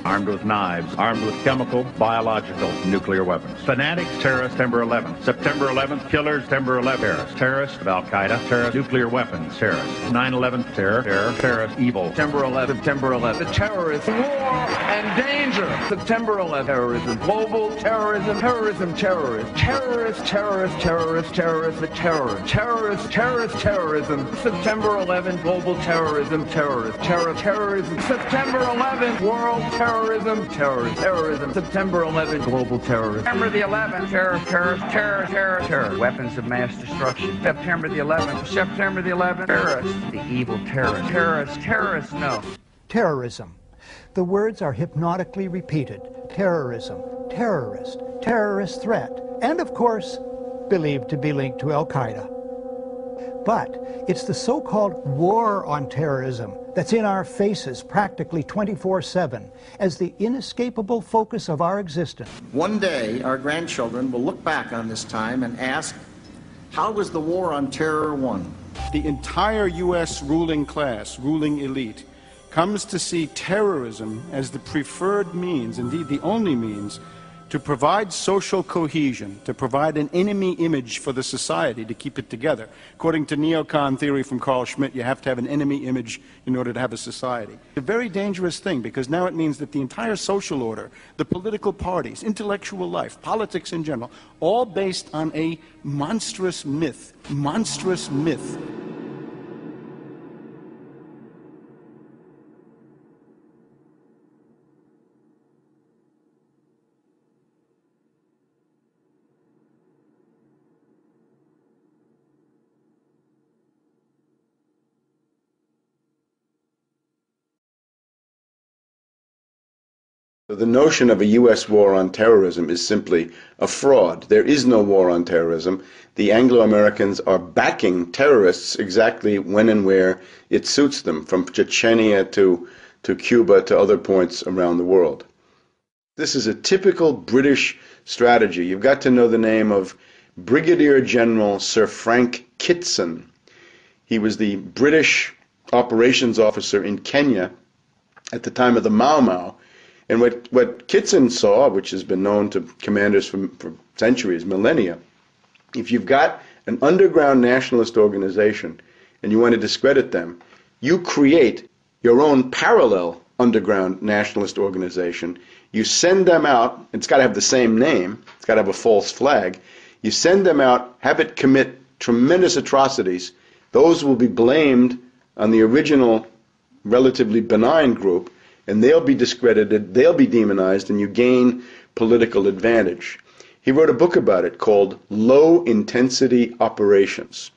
armed with knives, armed with chemical, biological, nuclear weapons. Fanatics, terrorists, September 11th. September 11th, killers, September 11th, terrorists. Terrorists of Al-Qaeda, terrorists, nuclear weapons, terrorists. 9/11, terror, terrorists, evil. September 11th, September 11th. The terrorists, war and danger. September 11th, terrorism, global terrorism, terrorism, terrorists. Terrorists, terrorists, terrorists, terrorists, the terror. Terrorists, terrorists, terrorism. September 11th, global terrorism, terrorists. Terrorism. September 11th, world terrorism, terrorism. September 11th, global terrorism. September the 11th, terror. Weapons of mass destruction. September the 11th, terrorists. The evil terrorists, no. Terrorism. The words are hypnotically repeated. Terrorism, terrorist, terrorist threat, and of course, believed to be linked to Al-Qaeda. But it's the so-called war on terrorism that's in our faces practically 24/7 as the inescapable focus of our existence. One day, our grandchildren will look back on this time and ask, how was the war on terror won? The entire U.S. ruling class, ruling elite, comes to see terrorism as the preferred means, indeed the only means, to provide social cohesion, to provide an enemy image for the society to keep it together. According to neocon theory from Carl Schmitt, you have to have an enemy image in order to have a society. It's a very dangerous thing, because now it means that the entire social order, the political parties, intellectual life, politics in general, all based on a monstrous myth. Monstrous myth. The notion of a U.S. war on terrorism is simply a fraud. There is no war on terrorism. The Anglo-Americans are backing terrorists exactly when and where it suits them, from Chechnya to Cuba to other points around the world. This is a typical British strategy. You've got to know the name of Brigadier General Sir Frank Kitson. He was the British operations officer in Kenya at the time of the Mau Mau. And what Kitson saw, which has been known to commanders for centuries, millennia, if you've got an underground nationalist organization and you want to discredit them, you create your own parallel underground nationalist organization. You send them out. It's got to have the same name. It's got to have a false flag. You send them out, have it commit tremendous atrocities. Those will be blamed on the original relatively benign group, and they'll be discredited, they'll be demonized, and you gain political advantage. He wrote a book about it called Low Intensity Operations.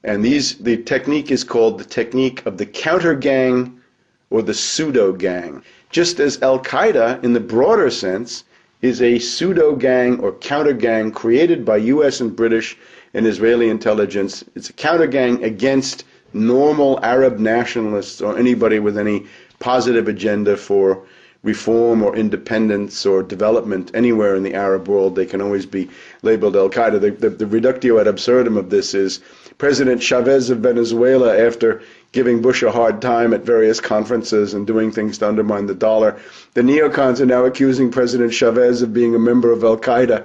And the technique is called the technique of the counter gang or the pseudo gang. Just as Al-Qaeda, in the broader sense, is a pseudo gang or counter gang created by US and British and Israeli intelligence. It's a counter gang against normal Arab nationalists or anybody with any positive agenda for reform or independence or development anywhere in the Arab world. They can always be labeled Al-Qaeda. The reductio ad absurdum of this is President Chavez of Venezuela, after giving Bush a hard time at various conferences and doing things to undermine the dollar, the neocons are now accusing President Chavez of being a member of Al-Qaeda.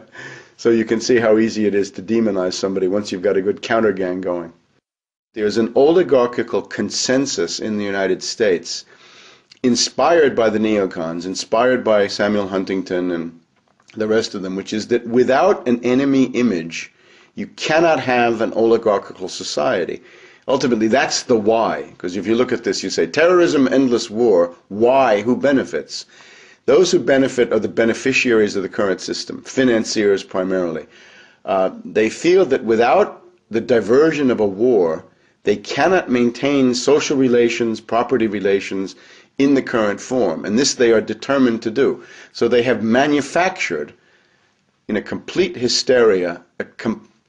So you can see how easy it is to demonize somebody once you've got a good counter gang going. There's an oligarchical consensus in the United States, inspired by the neocons, inspired by Samuel Huntington and the rest of them, which is that without an enemy image, you cannot have an oligarchical society. Ultimately, that's the why, because if you look at this, you say, terrorism, endless war, why, who benefits? Those who benefit are the beneficiaries of the current system, financiers primarily. They feel that without the diversion of a war, they cannot maintain social relations, property relations, in the current form, and this they are determined to do. So they have manufactured, in a complete hysteria, a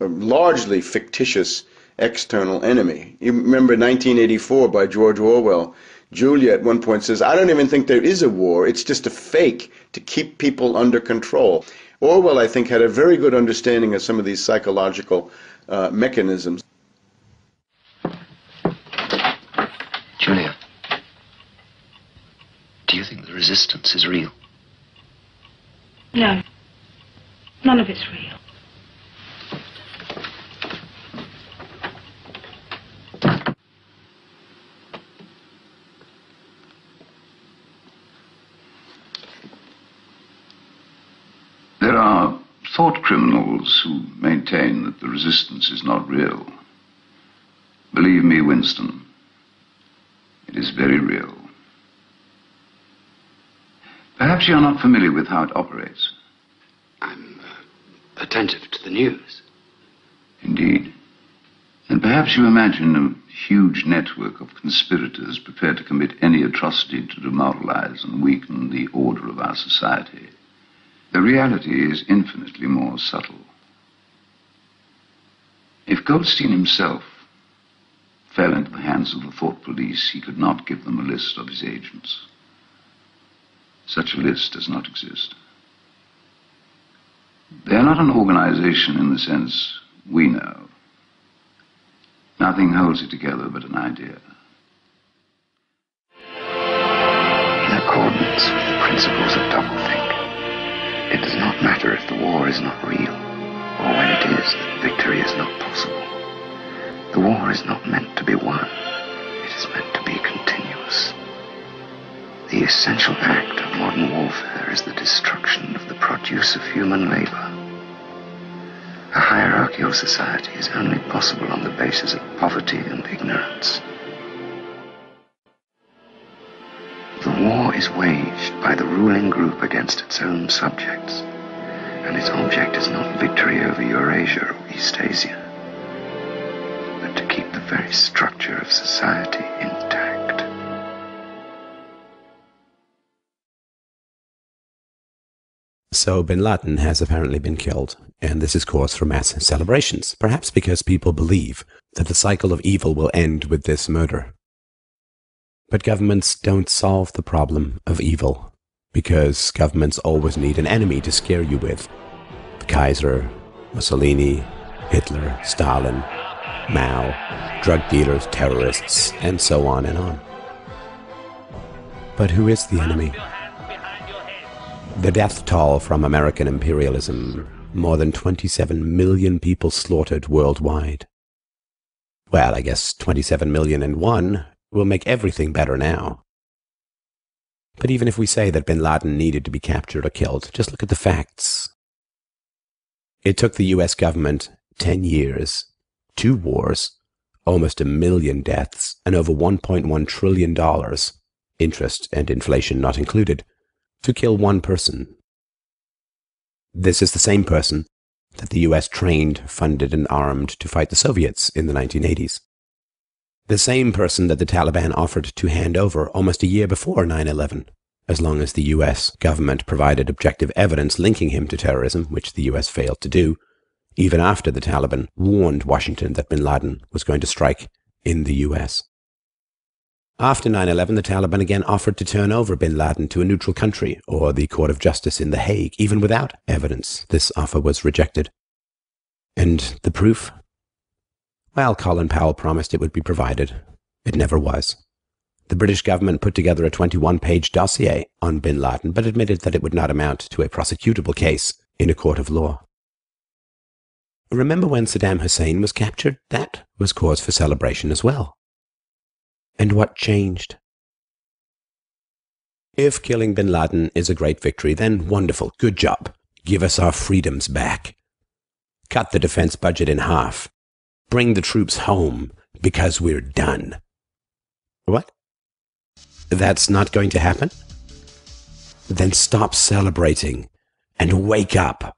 largely fictitious external enemy. You remember 1984 by George Orwell. Julia at one point says, I don't even think there is a war, it's just a fake to keep people under control. Orwell, I think, had a very good understanding of some of these psychological mechanisms. Julia, do you you think the resistance is real? No. None of it's real. There are thought criminals who maintain that the resistance is not real. Believe me, Winston, it is very real. Perhaps you're not familiar with how it operates. I'm attentive to the news. Indeed. And perhaps you imagine a huge network of conspirators prepared to commit any atrocity to demoralize and weaken the order of our society. The reality is infinitely more subtle. If Goldstein himself fell into the hands of the thought police, he could not give them a list of his agents. Such a list does not exist. They are not an organization in the sense we know. Nothing holds it together but an idea. In accordance with the principles of doublethink, it does not matter if the war is not real, or when it is that victory is not possible. The war is not meant to be won. It is meant to be continuous. The essential act of modern warfare is the destruction of the produce of human labor. A hierarchical society is only possible on the basis of poverty and ignorance. The war is waged by the ruling group against its own subjects, and its object is not victory over Eurasia or Eastasia, but to keep the very structure of society intact. So Bin Laden has apparently been killed, and this is cause for mass celebrations, perhaps because people believe that the cycle of evil will end with this murder. But governments don't solve the problem of evil, because governments always need an enemy to scare you with. The Kaiser, Mussolini, Hitler, Stalin, Mao, drug dealers, terrorists, and so on and on. But who is the enemy? The death toll from American imperialism, more than 27 million people slaughtered worldwide. Well, I guess 27,000,001 will make everything better now. But even if we say that Bin Laden needed to be captured or killed, just look at the facts. It took the US government 10 years, 2 wars, almost 1 million deaths, and over $1.1 trillion, interest and inflation not included, to kill one person. This is the same person that the US trained, funded, and armed to fight the Soviets in the 1980s. The same person that the Taliban offered to hand over almost a year before 9/11, as long as the US government provided objective evidence linking him to terrorism, which the US failed to do, even after the Taliban warned Washington that Bin Laden was going to strike in the US. After 9/11, the Taliban again offered to turn over Bin Laden to a neutral country or the Court of Justice in The Hague. Even without evidence, this offer was rejected. And the proof? Well, Colin Powell promised it would be provided. It never was. The British government put together a 21-page dossier on Bin Laden, but admitted that it would not amount to a prosecutable case in a court of law. Remember when Saddam Hussein was captured? That was cause for celebration as well. And what changed? If killing Bin Laden is a great victory, then wonderful, good job. Give us our freedoms back. Cut the defense budget in half. Bring the troops home, because we're done. What? That's not going to happen? Then stop celebrating and wake up.